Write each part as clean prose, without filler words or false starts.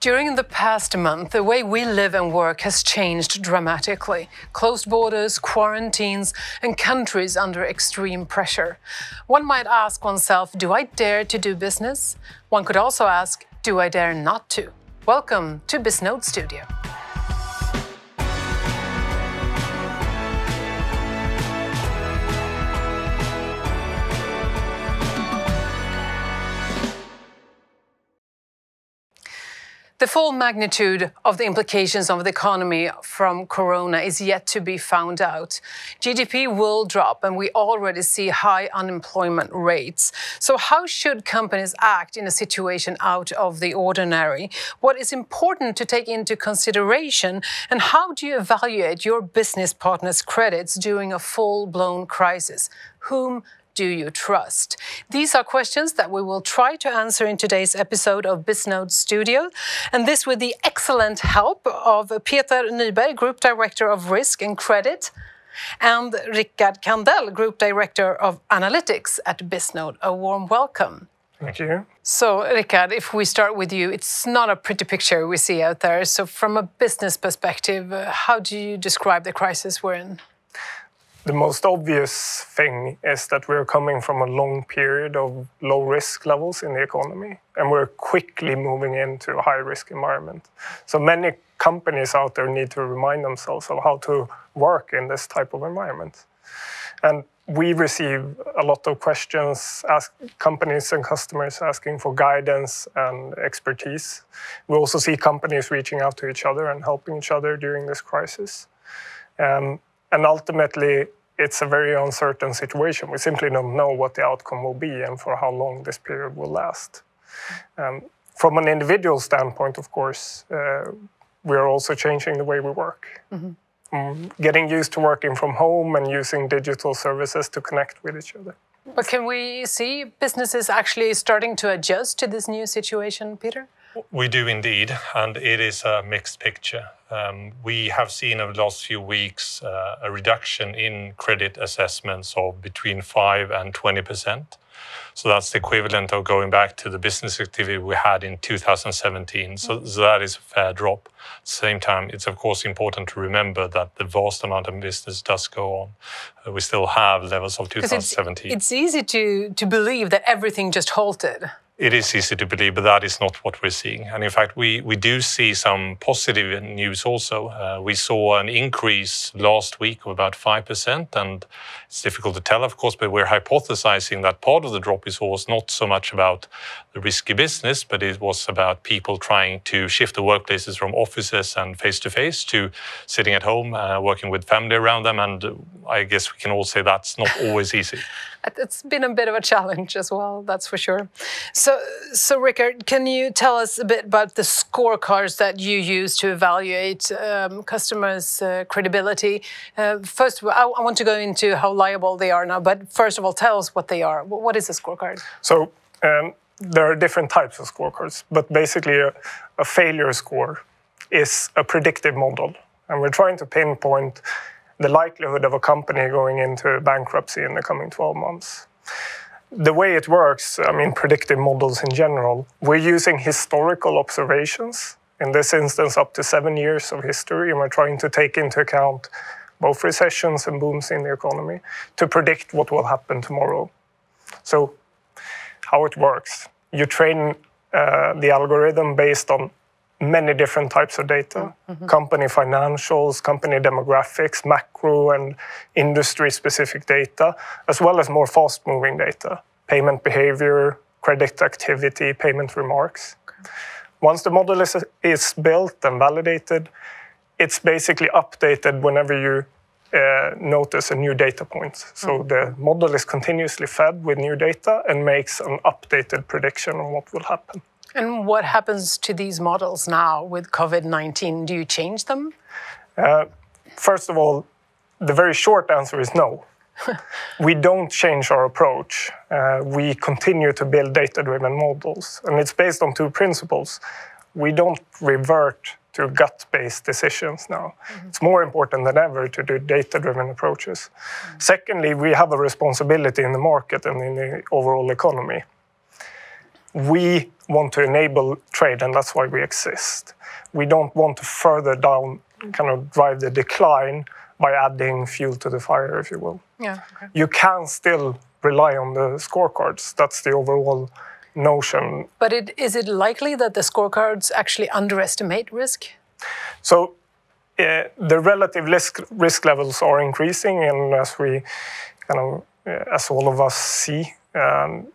During the past month, the way we live and work has changed dramatically. Closed borders, quarantines, and countries under extreme pressure. One might ask oneself, do I dare to do business? One could also ask, do I dare not to? Welcome to Bisnode Studio. The full magnitude of the implications of the economy from corona is yet to be found out. GDP will drop, and we already see high unemployment rates. So how should companies act in a situation out of the ordinary? What is important to take into consideration, and how do you evaluate your business partner's credits during a full-blown crisis? Whom do you trust? These are questions that we will try to answer in today's episode of Bisnode Studio, and this with the excellent help of Peter Nyberg, Group Director of Risk and Credit, and Rickard Kandell, Group Director of Analytics at Bisnode. A warm welcome. Thank you. So, Rickard, if we start with you, it's not a pretty picture we see out there. So from a business perspective, how do you describe the crisis we're in? The most obvious thing is that we're coming from a long period of low risk levels in the economy, and we're quickly moving into a high risk environment. So many companies out there need to remind themselves of how to work in this type of environment. And we receive a lot of questions, companies and customers asking for guidance and expertise. We also see companies reaching out to each other and helping each other during this crisis. And ultimately, it's a very uncertain situation. We simply don't know what the outcome will be and for how long this period will last. From an individual standpoint, of course, we are also changing the way we work. Getting used to working from home and using digital services to connect with each other. But can we see businesses actually starting to adjust to this new situation, Peter? We do indeed, and it is a mixed picture. We have seen over the last few weeks a reduction in credit assessments of between 5 and 20%. So that's the equivalent of going back to the business activity we had in 2017. So that is a fair drop. At the same time, it's of course important to remember that the vast amount of business does go on. We still have levels of 2017. It's easy to believe that everything just halted. It is easy to believe, but that is not what we're seeing. And in fact, we do see some positive news also. We saw an increase last week of about 5%, and it's difficult to tell, of course, but we're hypothesizing that part of the drop was not so much about the risky business, but it was about people trying to shift the workplaces from offices and face-to-face to sitting at home, working with family around them. And I guess we can all say that's not always easy. It's been a bit of a challenge as well, that's for sure. So Rickard, can you tell us a bit about the scorecards that you use to evaluate customers' credibility? First of all, I want to go into how liable they are now, but first of all, tell us what they are. What is a scorecard? So there are different types of scorecards, but basically a failure score is a predictive model, and we're trying to pinpoint the likelihood of a company going into bankruptcy in the coming 12 months. The way it works, predictive models in general, we're using historical observations, in this instance up to 7 years of history, and we're trying to take into account both recessions and booms in the economy to predict what will happen tomorrow. So how it works, you train the algorithm based on many different types of data, company financials, company demographics, macro and industry-specific data, as well as more fast-moving data, payment behavior, credit activity, payment remarks. Once the model is built and validated, it's basically updated whenever you notice a new data point. So the model is continuously fed with new data and makes an updated prediction on what will happen. And what happens to these models now with COVID-19? Do you change them? First of all, the very short answer is no. We don't change our approach. We continue to build data-driven models. And it's based on two principles. We don't revert to gut-based decisions now. It's more important than ever to do data-driven approaches. Secondly, we have a responsibility in the market and in the overall economy. we want to enable trade, and that's why we exist. We don't want to further down, kind of drive the decline by adding fuel to the fire, if you will. Yeah. Okay. You can still rely on the scorecards. That's the overall notion. But is it likely that the scorecards actually underestimate risk? So the relative risk levels are increasing, and as we kind of, as all of us see,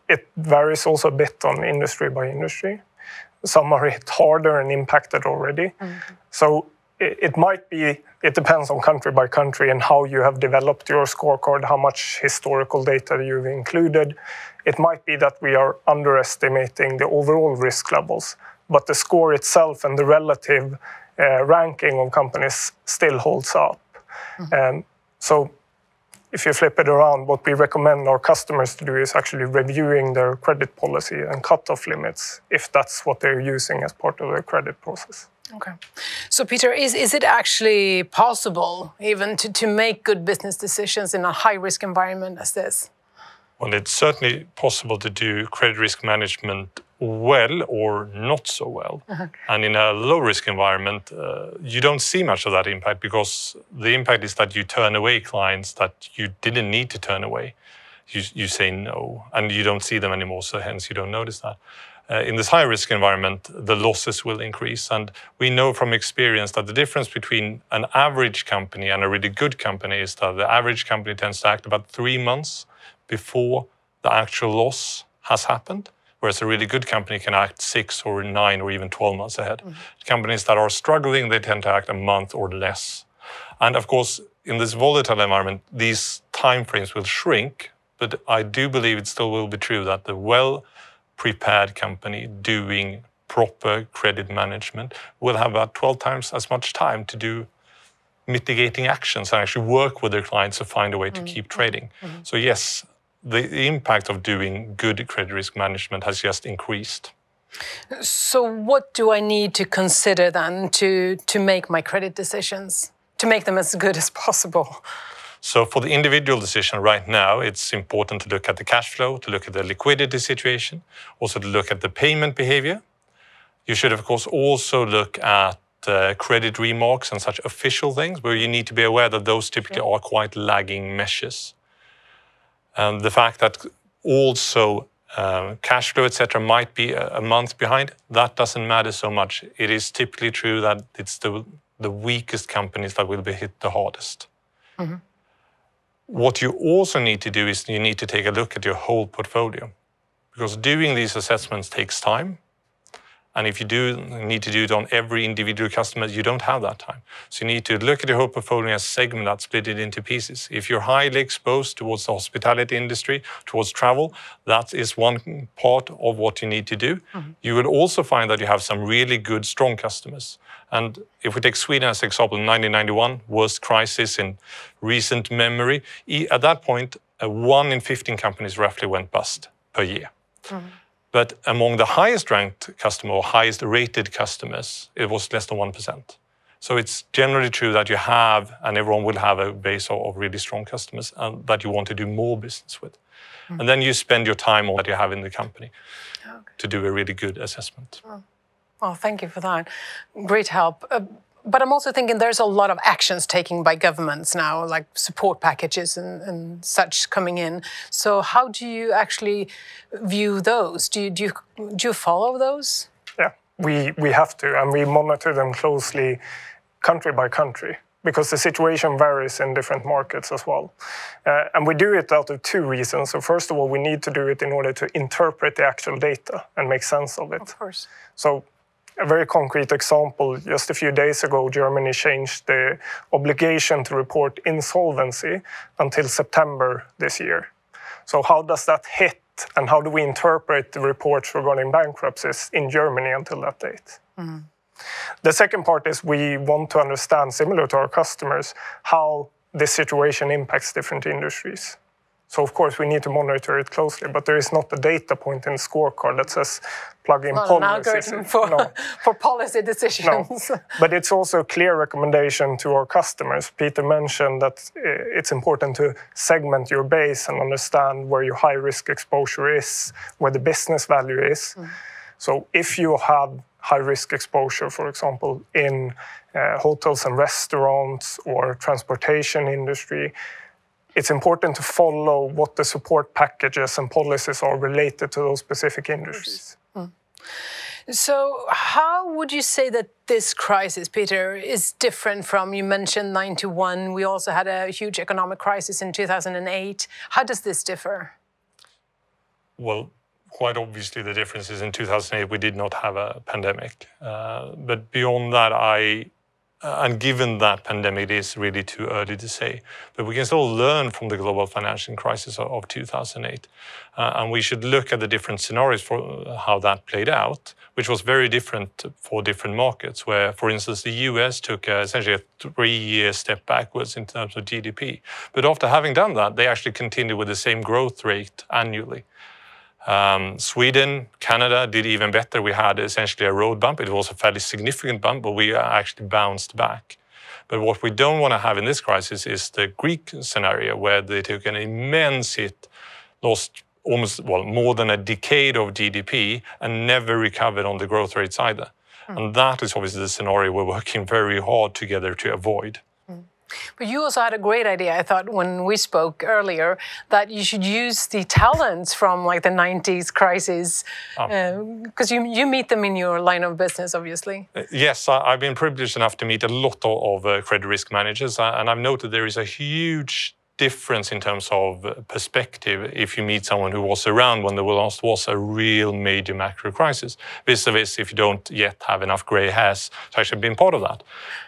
it varies also a bit on industry by industry. Some are hit harder and impacted already. Mm-hmm. So it might be, it depends on country by country and how you have developed your scorecard, how much historical data you've included. It might be that we are underestimating the overall risk levels, but the score itself and the relative ranking of companies still holds up. Mm-hmm. So if you flip it around, what we recommend our customers to do is actually reviewing their credit policy and cutoff limits, if that's what they're using as part of their credit process. Okay. So, Peter, is it actually possible even to make good business decisions in a high-risk environment as this? Well, it's certainly possible to do credit risk management well or not so well. Uh-huh. And in a low-risk environment, you don't see much of that impact, because the impact is that you turn away clients that you didn't need to turn away. You say no, and you don't see them anymore, so hence you don't notice that. In this high-risk environment, the losses will increase. And we know from experience that the difference between an average company and a really good company is that the average company tends to act about 3 months before the actual loss has happened, whereas a really good company can act 6 or 9 or even 12 months ahead. Mm-hmm. Companies that are struggling, they tend to act a month or less. And of course, in this volatile environment, these timeframes will shrink, but I do believe it still will be true that the well-prepared company doing proper credit management will have about 12 times as much time to do mitigating actions and actually work with their clients to find a way to keep trading. Mm-hmm. So yes, the impact of doing good credit risk management has just increased. So what do I need to consider then to make my credit decisions, to make them as good as possible? So for the individual decision right now, it's important to look at the cash flow, to look at the liquidity situation, also to look at the payment behavior. You should, of course, also look at credit remarks and such official things, where you need to be aware that those typically are quite lagging measures. The fact that also cash flow, etc., might be a month behind, that doesn't matter so much. It is typically true that it's the weakest companies that will be hit the hardest. Mm-hmm. What you also need to do is you need to take a look at your whole portfolio, because doing these assessments takes time. And if you need to do it on every individual customer, you don't have that time. So you need to look at your whole portfolio and segment that, split it into pieces. If you're highly exposed towards the hospitality industry, towards travel, that is one part of what you need to do. Mm-hmm. You will also find that you have some really good, strong customers. And if we take Sweden as an example, in 1991, worst crisis in recent memory, at that point, 1 in 15 companies roughly went bust per year. Mm-hmm. But among the highest ranked customer or highest rated customers, it was less than 1%. So it's generally true that you have, and everyone will have, a base of really strong customers that you want to do more business with. Mm-hmm. And then you spend your time on what you have in the company to do a really good assessment. Oh. Well, thank you for that. Great help. But I'm also thinking there's a lot of actions taken by governments now, like support packages and such coming in. So how do you actually view those? Do you follow those? Yeah, we have to, and we monitor them closely country by country, because the situation varies in different markets as well. And we do it out of 2 reasons. So first of all, we need to do it in order to interpret the actual data and make sense of it. Of course. So a very concrete example, just a few days ago, Germany changed the obligation to report insolvency until September this year. So how does that hit, and how do we interpret the reports regarding bankruptcies in Germany until that date? Mm-hmm. The second part is we want to understand, similar to our customers, how this situation impacts different industries. So of course we need to monitor it closely, but there is not a data point in the scorecard that says plug in policies. An algorithm for policy decisions. No. But it's also a clear recommendation to our customers. Peter mentioned that it's important to segment your base and understand where your high risk exposure is, where the business value is. So if you have high risk exposure, for example, in hotels and restaurants or transportation industry, it's important to follow what the support packages and policies are related to those specific industries. So how would you say that this crisis, Peter, is different from, you mentioned 91, we also had a huge economic crisis in 2008. How does this differ? Well, quite obviously the difference is in 2008 we did not have a pandemic. But beyond that, and given that pandemic, it is really too early to say. But we can still learn from the global financial crisis of 2008. And we should look at the different scenarios for how that played out, which was very different for different markets, where, for instance, the US took essentially a 3-year step backwards in terms of GDP. But after having done that, they actually continued with the same growth rate annually. Sweden, Canada did even better. We had essentially a road bump. It was a fairly significant bump, but we actually bounced back. But what we don't want to have in this crisis is the Greek scenario, where they took an immense hit, lost almost, well, more than a decade of GDP and never recovered on the growth rates either. And that is obviously the scenario we're working very hard together to avoid. But you also had a great idea, I thought, when we spoke earlier, that you should use the talents from like the 90s crisis, because you meet them in your line of business, obviously. Yes, I've been privileged enough to meet a lot of credit risk managers, and I've noted there is a huge difference in terms of perspective if you meet someone who was around when there last was a real major macro crisis, vis-a-vis if you don't yet have enough grey hairs to actually be part of that.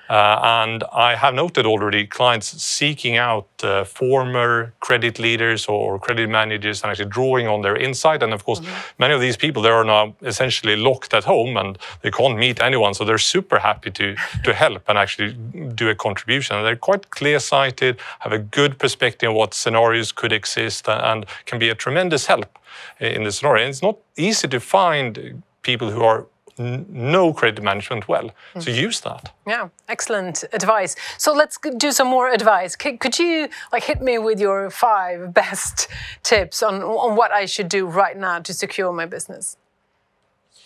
And I have noted already clients seeking out former credit leaders or credit managers and actually drawing on their insight. And of course, many of these people, they are now essentially locked at home and they can't meet anyone. So they're super happy to help and actually do a contribution. And they're quite clear-sighted, have a good perspective on what scenarios could exist and can be a tremendous help in this scenario. And it's not easy to find people who are know credit management well. So use that. Yeah, excellent advice. So let's do some more advice. Could you hit me with your 5 best tips on what I should do right now to secure my business?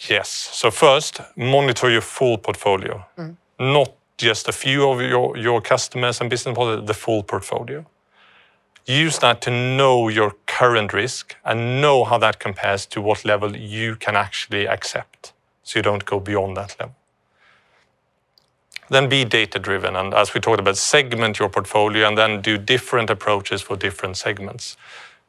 Yes. So first, monitor your full portfolio. Not just a few of your customers and business models, the full portfolio. Use that to know your current risk and know how that compares to what level you can actually accept, so you don't go beyond that level. Then be data-driven, and as we talked about, segment your portfolio and then do different approaches for different segments.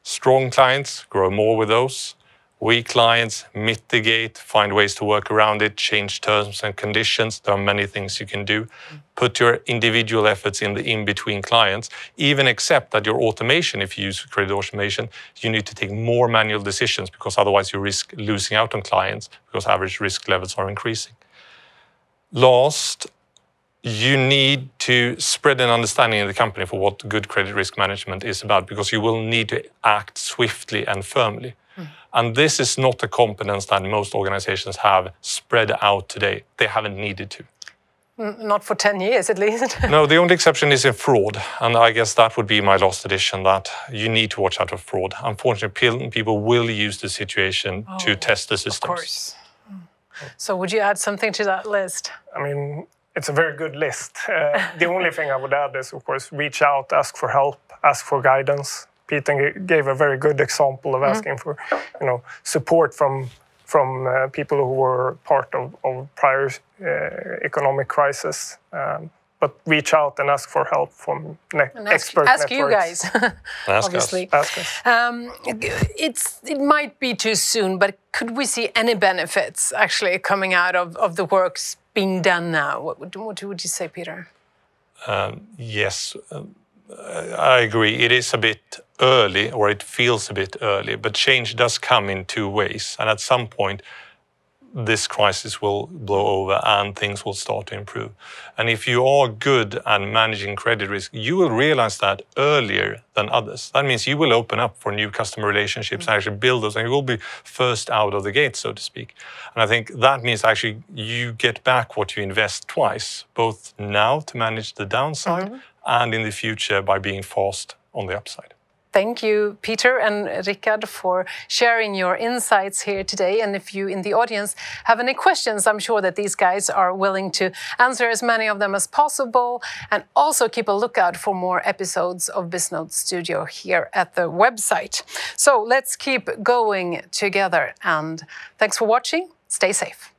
Strong clients, grow more with those. Weak clients, mitigate, find ways to work around it, change terms and conditions. There are many things you can do. Put your individual efforts in the in-between clients. Even accept that your automation, if you use credit automation, you need to take more manual decisions because otherwise you risk losing out on clients because average risk levels are increasing. Last, you need to spread an understanding in the company for what good credit risk management is about, because you will need to act swiftly and firmly. And this is not a competence that most organizations have spread out today. They haven't needed to. Not for 10 years, at least. No, the only exception is in fraud. And I guess that would be my last addition, that you need to watch out for fraud. Unfortunately, people will use the situation to test the systems. Of course. So would you add something to that list? I mean, it's a very good list. The only thing I would add is, of course, reach out, ask for help, ask for guidance. Peter gave a very good example of asking for, support from people who were part of prior economic crisis. But reach out and ask for help from expert networks. Ask you guys, obviously. Ask us. It might be too soon, but could we see any benefits actually coming out of the works being done now? What would you say, Peter? Yes. I agree. It is a bit early, or it feels a bit early, but change does come in 2 ways. And at some point, this crisis will blow over and things will start to improve. And if you are good at managing credit risk, you will realize that earlier than others. That means you will open up for new customer relationships and actually build those, and you will be first out of the gate, so to speak. And I think that means actually you get back what you invest twice, both now to manage the downside and in the future by being fast on the upside. Thank you, Peter and Rickard, for sharing your insights here today. And if you in the audience have any questions, I'm sure that these guys are willing to answer as many of them as possible. And also keep a lookout for more episodes of Bisnode Studio here at the website. So let's keep going together. And thanks for watching. Stay safe.